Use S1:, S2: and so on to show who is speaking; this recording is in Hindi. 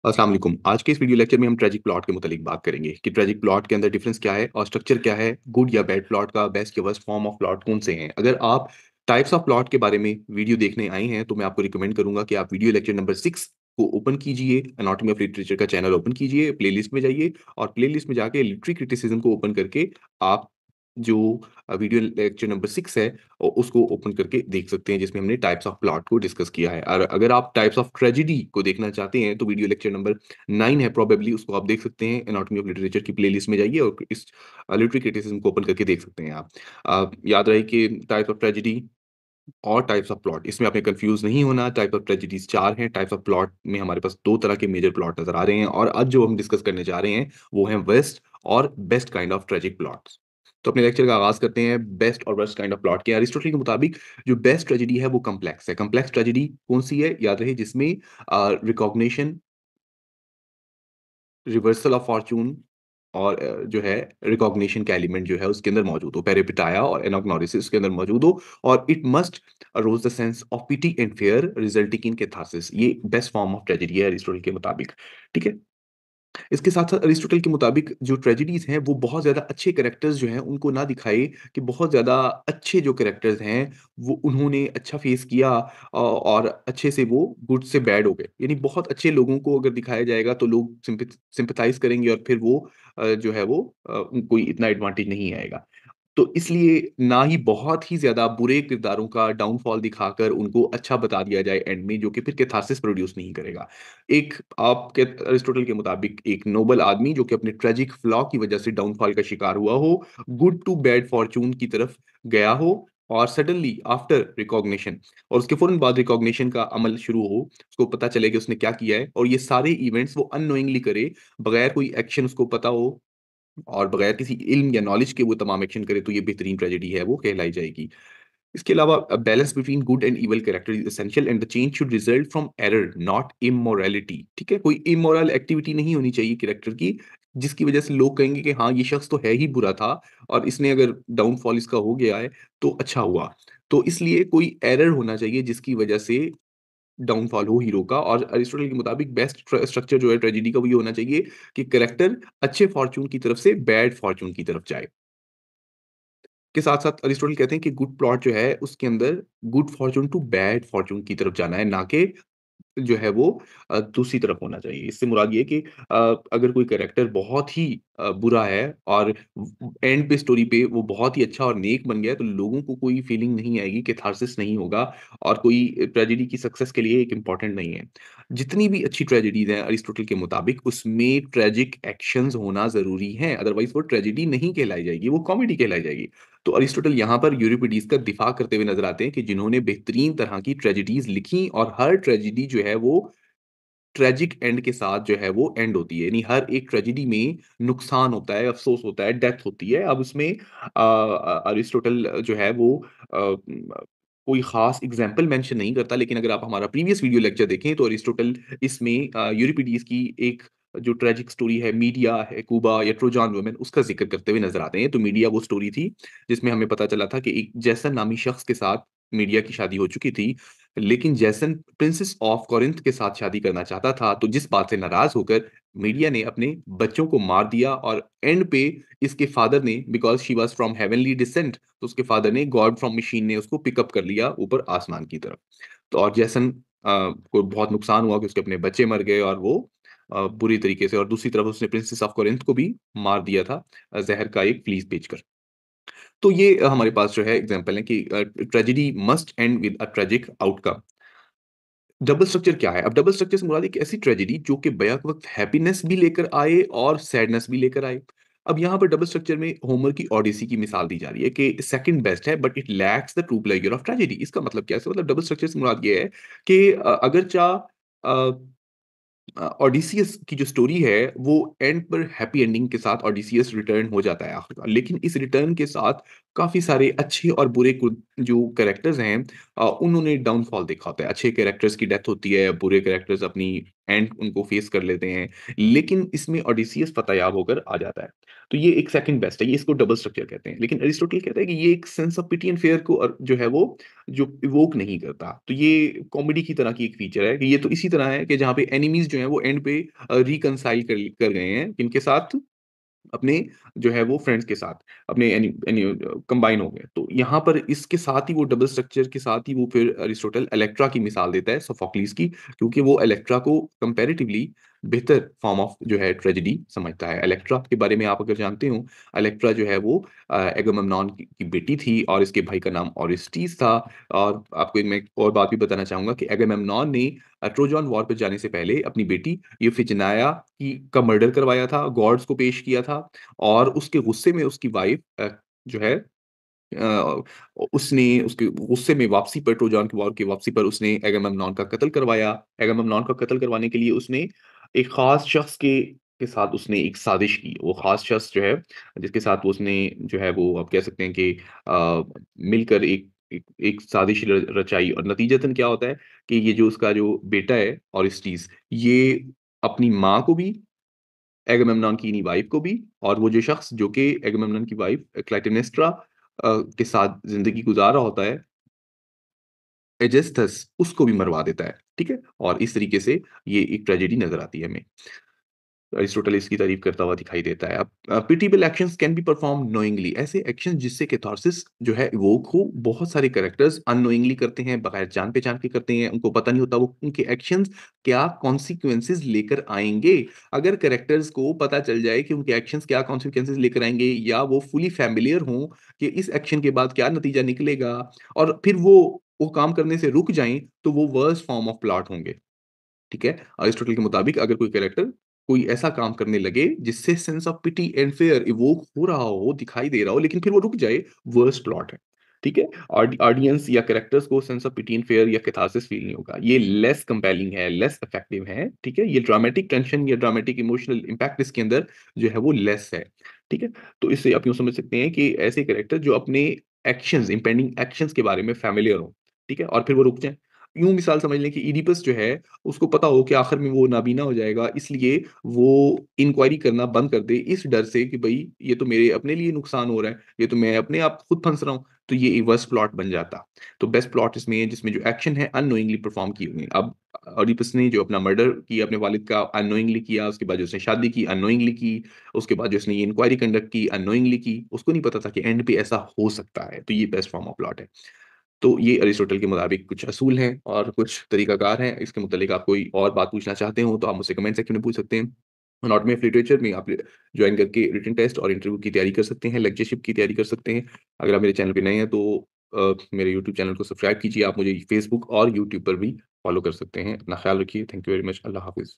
S1: अस्सलाम वालेकुम। आज के इस वीडियो लेक्चर में हम ट्रेजिक प्लॉट के मुतालिक बात करेंगे कि ट्रेजिक प्लॉट के अंदर डिफरेंस क्या है और स्ट्रक्चर क्या है, गुड या बैड प्लॉट का बेस्ट या वर्स्ट फॉर्म ऑफ प्लॉट कौन से हैं। अगर आप टाइप्स ऑफ प्लॉट के बारे में वीडियो देखने आए हैं, तो मैं आपको रिकमेंड करूँगा कि आप वीडियो लेक्चर नंबर 6 को ओपन कीजिए, एनाटॉमी ऑफ लिटरेचर का चैनल ओपन कीजिए, प्लेलिस्ट में जाइए और प्लेलिस्ट में जाके लिटरेरी क्रिटिसिज्म को ओपन करके आप जो वीडियो लेक्चर नंबर 6 है उसको ओपन करके देख सकते हैं, जिसमें हमने टाइप्स ऑफ प्लॉट को डिस्कस किया है। और अगर आप टाइप्स ऑफ ट्रेजेडी को देखना चाहते हैं, तो वीडियो लेक्चर नंबर 9 है प्रोबेबली, उसको आप देख सकते हैं। एनाटॉमी ऑफ लिटरेचर की प्लेलिस्ट में जाइए और इस लिटरेरी क्रिटिसिज्म को ओपन करके देख सकते हैं आप। याद रहे कि टाइप्स ऑफ ट्रेजेडी और टाइप्स ऑफ प्लॉट, इसमें आपने कंफ्यूज नहीं होना। टाइप ऑफ ट्रेजेडीज 4 हैं, टाइप्स ऑफ प्लॉट में हमारे पास 2 तरह के मेजर प्लॉट नज़र आ रहे हैं और आज जो हम डिस्कस करने जा रहे हैं, वो हैं वर्स्ट और best kind of tragic plots. तो अपने लेक्चर का आगाज़ करते हैं बेस्ट और वर्स्ट काइंड ऑफ प्लॉट के। अरिस्टोटल के मुताबिक जो बेस्ट ट्रेजेडी है, वो कॉम्प्लेक्स है। कॉम्प्लेक्स ट्रेजेडी कौन-सी है? याद रहे जिसमें रिकॉग्निशन, रिवर्सल ऑफ फॉर्च्यून और जो है रिकॉग्निशन का एलिमेंट जो है उसके अंदर मौजूद हो। पेरिपेटाया और एनाग्नोरिसिस के अंदर मौजूद हो और it must arouse the sense of pity and fear resulting in catharsis. ये बेस्ट फॉर्म ऑफ ट्रेजेडी है अरिस्टोटल के मुताबिक। ठीक है? इसके साथ-साथ अरिस्टोटल के मुताबिक जो ट्रेजेडीज़ हैं, वो बहुत ज़्यादा अच्छे कैरेक्टर्स जो हैं, उनको ना दिखाए कि बहुत ज़्यादा अच्छे जो कैरेक्टर्स हैं, वो उन्होंने अच्छा फेस किया और अच्छे से वो गुड से बैड हो गए। यानी बहुत अच्छे लोगों को अगर दिखाया जाएगा, तो लोग सिम्पैथाइज़ करेंगे और फिर वो जो है वो उनको इतना एडवांटेज नहीं आएगा। तो इसलिए ना ही बहुत ही ज़्यादा बुरे किरदारों का डाउनफॉल दिखाकर उनको अच्छा बता दिया जाए एंड में, जो कि फिर कैथारसिस प्रोड्यूस नहीं करेगा। एक आपके अरिस्टोटल के मुताबिक एक नोबल आदमी जो कि अपने ट्रेजिक फ्लॉ की वजह से डाउनफॉल का शिकार हुआ हो, गुड टू बैड फॉर्च्यून की तरफ गया हो और सडनली आफ्टर रिकॉग्निशन और उसके फ़ौरन बाद रिकॉग्निशन का अमल शुरू हो, उसको पता चले कि उसने क्या किया है और ये सारे इवेंट्स वो अननोइंगली करे, बगैर कोई एक्शन उसको पता हो और बगैर किसी इल्म या नॉलेज के वो तमाम एक्शन करे, तो ये बेहतरीन ट्रेजेडी है, वो कहलाई जाएगी। इसके अलावा balance between good and evil character is essential and the change should result from error not immorality. ठीक है? कोई इमोरल एक्टिविटी नहीं होनी चाहिए कैरेक्टर की, जिसकी वजह से लोग कहेंगे कि हाँ, ये शख्स तो है ही बुरा था और इसने अगर डाउनफॉल इसका हो गया है, तो अच्छा हुआ। तो इसलिए कोई एरर होना चाहिए जिसकी वजह से डाउनफॉल हो हीरो का। और अरिस्टोटल के मुताबिक बेस्ट स्ट्रक्चर जो है ट्रेजेडी का, वो ये होना चाहिए कि कैरेक्टर अच्छे फॉर्च्यून की तरफ से बैड फॉर्च्यून की तरफ जाए। के साथ-साथ अरिस्टोटल कहते हैं कि गुड प्लॉट जो है उसके अंदर good fortune to bad fortune की तरफ जाना है, ना कि जो है वो दूसरी तरफ होना चाहिए। इससे मुराद ये है कि अगर कोई कैरेक्टर बहुत ही बुरा है और एंड पे स्टोरी पे वो बहुत ही अच्छा और नेक बन गया है, तो लोगों को कोई फीलिंग नहीं आएगी, कैथारसिस नहीं होगा और कोई ट्रेजेडी की सक्सेस के लिए एक इम्पोर्टेंट नहीं है। जितनी भी अच्छी ट्रेजेडीज़ हैं अरिस्टोटल के मुताबिक, उसमें ट्रेजिक एक्शंस होना ज़रूरी है, अदरवाइज़ वो ट्रेजेडी नहीं कहलाई जाएगी, वो कॉमेडी कहलाई जाएगी। तो अरिस्टोटल यहाँ पर यूरिपिडीज़ का दिफ़ा करते हुए नज़र आते हैं कि जिन्होंने बेहतरीन तरह की ट्रेजेडीज़ लिखी और हर ट्रेजेडी जो है वो ट्रेजिक एंड के साथ जो है वो एंड होती है। यानी हर एक ट्रेजेडी में नुकसान होता है, अफ़सोस होता है, डेथ होती है। अब उसमें अरिस्टोटल जो है वो कोई ख़ास एग्ज़ाम्पल मेंशन नहीं करता, लेकिन अगर आप हमारा प्रीवियस वीडियो लेक्चर देखें, तो अरिस्टोटल इसमें यूरिपिडीज़ की एक जो ट्रेजिक स्टोरी है, मीडिया, हेकुबा या ट्रोजान वुमेन, उसका ज़िक्र करते हुए नज़र आते हैं। तो मीडिया वो स्टोरी थी, जिसमें हमें पता चला था कि एक जैसन नामी शख्स के साथ मीडिया की शादी हो चुकी थी, लेकिन जैसन प्रिंसेस ऑफ कोरिंथ के साथ शादी करना चाहता था, तो जिस बात से नाराज़ होकर मीडिया ने अपने बच्चों को मार दिया और एंड पे इसके फादर ने, because she was from heavenly descent, तो उसके फादर ने गॉड फ्रॉम मशीन ने उसको पिक अप कर लिया ऊपर आसमान की तरफ। तो और जैसन को बहुत नुकसान हुआ कि उसके अपने बच्चे मर गए और वो बुरी तरीके से, और दूसरी तरफ उसने प्रिंसेस ऑफ कोरिंथ को भी मार दिया था ज़हर का एक फ्लीस बेचकर। तो ये हमारे पास जो है एग्ज़ाम्पल है कि tragedy must and with a tragic outcome. Double structure क्या है? अब डबल स्ट्रक्चर से मुराद एक ऐसी ट्रेजेडी जो कि बैक वक़्त हैप्पीनेस भी लेकर आए और सैडनेस भी लेकर आए। अब यहाँ पर डबल स्ट्रक्चर में होमर की ओडिसी की मिसाल दी जा रही है कि सेकंड बेस्ट है, but it lacks the true pleasure of tragedy. इसका मतलब क्या है? इसका मतलब डबल स्ट्रक्चर से मुराद ये है कि अगरचा ओडिसियस की जो स्टोरी है, वो एंड पर हैप्पी एंडिंग के साथ ओडिसियस रिटर्न हो जाता है आखिरकार। लेकिन इस रिटर्न के साथ काफ़ी सारे अच्छे और बुरे जो कैरेक्टर्स हैं उन्होंने डाउनफॉल देखा होता है। अच्छे कैरेक्टर्स की डेथ होती है, बुरे कैरेक्टर्स अपनी एंड उनको फेस कर लेते हैं। लेकिन इसमें ओडेसियस फ़तेयाब होकर आ जाता है। तो ये एक सेकंड बेस्ट है, ये इसको डबल स्ट्रक्चर कहते हैं। लेकिन अरिस्टोटल कहता है कि ये एक sense of pity and fear को जो है वो जो इवोक नहीं करता। तो ये कॉमेडी की तरह की एक फीचर है कि ये तो इसी तरह है कि जहाँ पे एनिमीज़ जो हैं वो एंड पे रिकंसाइल कर गए हैं, किनके साथ? अपने जो है वो फ्रेंड्स के साथ, अपने कंबाइन हो गए। तो यहाँ पर इसके साथ ही वो डबल स्ट्रक्चर के साथ ही वो फिर अरिस्टोटल इलेक्ट्रा की मिसाल देता है, सोफोक्लिस की, क्योंकि वो इलेक्ट्रा को कंपैरेटिवली बेहतर फॉर्म ऑफ जो है ट्रेजेडी समझता है। इलेक्ट्रा के बारे में आप अगर जानते हो, इलेक्ट्रा जो है वो एगामेमनॉन की बेटी थी और इसके भाई का नाम ओरेस्टीस था। और आपको एक मैं एक और बात भी बताना चाहूँगा कि एगामेमनॉन ने ट्रोजन वॉर पे जाने से पहले अपनी बेटी इफिजेनिया की का मर्डर करवाया था, गॉड्स को पेश किया था और उसके गुस्से में उसकी वाइफ़ जो है उसने उसके गुस्से में वापसी पर ट्रोजन की वॉर की वापसी पर उसने एगामेमनॉन का कत्ल करवाया। एगामेमनॉन का कत्ल करवाने के लिए उसने एक ख़ास शख़्स के साथ उसने एक साज़िश की। वो ख़ास शख़्स जो है, जिसके साथ वो उसने जो है वो आप कह सकते हैं कि मिलकर एक एक एक साज़िश रचाई और नतीजतन क्या होता है कि ये जो उसका जो बेटा है ओरेस्टीज़, ये अपनी माँ को भी, एगामेमनॉन की इन्हीं वाइफ़ को भी और वो जो शख़्स जो कि एगामेमनॉन की वाइफ़ क्लाइटेनेस्ट्रा के साथ ज़िंदगी गुज़ार रहा होता है, एजेस्थस, उसको भी मरवा देता है, ठीक है? और इस तरीके से ये एक ट्रेजेडी नज़र आती है हमें। अरिस्टोटल इसकी तारीफ़ करता हुआ दिखाई देता है। अब pitiable actions can be performed knowingly, ऐसे एक्शन जिससे कैथार्सिस जो है इवोक हो, बहुत सारे कैरेक्टर्स अननोइंगली करते हैं, बगैर जान-पहचान के करते हैं, उनको पता नहीं होता वो उनके एक्शंस क्या कॉन्सिक्वेंसेस लेकर आएँगे। अगर कैरेक्टर्स को पता चल जाए कि उनके एक्शंस क्या कॉन्सिक्वेंसेस लेकर आएँगे या वो फुली फ़ैमिलियर हों कि इस एक्शन के बाद क्या नतीजा निकलेगा और फिर वो काम करने से रुक जाएँ, तो वो वर्स्ट फॉर्म ऑफ प्लॉट होंगे। ठीक है? अरिस्टोटल के मुताबिक अगर कोई कैरेक्टर कोई ऐसा काम करने लगे जिससे sense of pity and fear evoke हो रहा हो, दिखाई दे रहा हो, लेकिन फिर वो रुक जाए, वर्स्ट प्लॉट है। ठीक है? ऑडियंस या कैरेक्टर्स को sense of pity and fear या कैथार्सिस फील नहीं होगा। ये लेस कंपेलिंग है, लेस इफेक्टिव है। ठीक है? ये ड्रामेटिक टेंशन या ड्रामेटिक इमोशनल इम्पैक्ट इसके अंदर जो है वो लेस है। ठीक है? तो इससे आप यूँ समझ सकते हैं कि ऐसे कैरेक्टर जो अपने एक्शंस, इम्पेंडिंग एक्शंस के बारे में फ़ैमिलियर हों। ठीक है? और फिर वो रुक जाएँ। यूँ मिसाल समझ लें कि इडिपस जो है, उसको पता हो कि आखिर में वो नाबीना हो जाएगा, इसलिए वो इंक्वायरी करना बंद कर दे, इस डर से कि भई ये तो मेरे अपने लिए नुकसान हो रहा है, ये तो मैं अपने आप खुद फँस रहा हूँ, तो ये वर्स्ट प्लॉट बन जाता। तो बेस्ट प्लॉट इसमें है जिसमें जो एक्शन है अननोइंगली परफ़ॉर्म किए हुए हैं। अब ओडिपस ने जो अपना मर्डर किया अपने वालिद का अननोइंगली किया, उसके बाद जो उसने शादी की अननोइंगली की, उसके बाद जो उसने ये इंक्वायरी कंडक्ट की अननोइंगली की, उसको नहीं पता था कि एंड पे ऐसा हो सकता है, तो ये बेस्ट फॉर्म ऑफ प्लॉट है। तो ये अरिस्टोटल के मुताबिक कुछ असूल हैं और कुछ तरीकाकार हैं। इसके मुतालिक आप कोई और बात पूछना चाहते हो तो आप मुझसे कमेंट सेक्शन में पूछ सकते हैं। एनाटॉमी ऑफ लिटरेचर में आप जॉइन करके रिटन टेस्ट और इंटरव्यू की तैयारी कर सकते हैं, लेक्चरशिप की तैयारी कर सकते हैं। अगर आप मेरे चैनल पे नए हैं तो मेरे यूट्यूब चैनल को सब्सक्राइब कीजिए। आप मुझे फेसबुक और यूट्यूब पर भी फॉलो कर सकते हैं। अपना ख्याल रखिए। Thank you very much. Allah हाफ़िज़।